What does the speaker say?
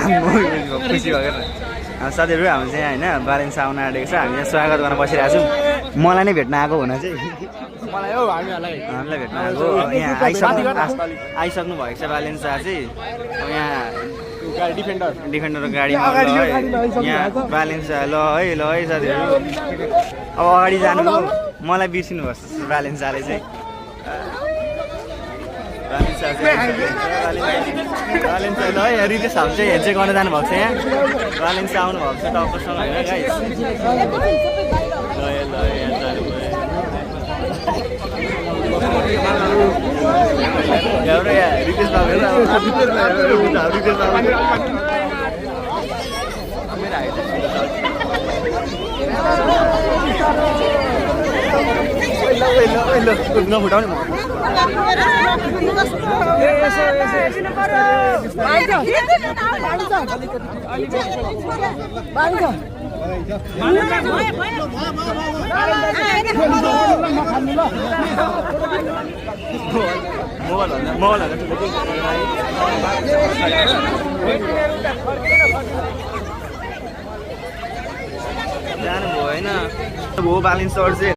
खुसी भएको साथीहरू हामी चाहिँ होइन ब्यालेन्स आउन आँटेको छ हामी यहाँ स्वागत गर्न बसिरहेको छौँ मलाई नै भेट्न आएको हुन चाहिँ हामीलाई भेट्न आएको यहाँ आइसक्नु भएको छ ब्यालेन्स चाहिँ यहाँ डिफेन्डरको गाडीमा है यहाँ ब्यालेन्स ल है साथीहरू अब अगाडि जानु मलाई बिर्सिनु भयो ब्यालेन्स चाले चाहिँ ब्यालेन्स ल है रितेश हाम चाहिँ हेड चाहिँ गर्न जानुभएको छ यहाँ ब्यालेन्स आउनु भएको छ टक्करसँग होइन गाइस एउटा यहाँ रितेश बाबु रितेश बाबु नफुटाउने जानुभयो होइन ब्यालेन्स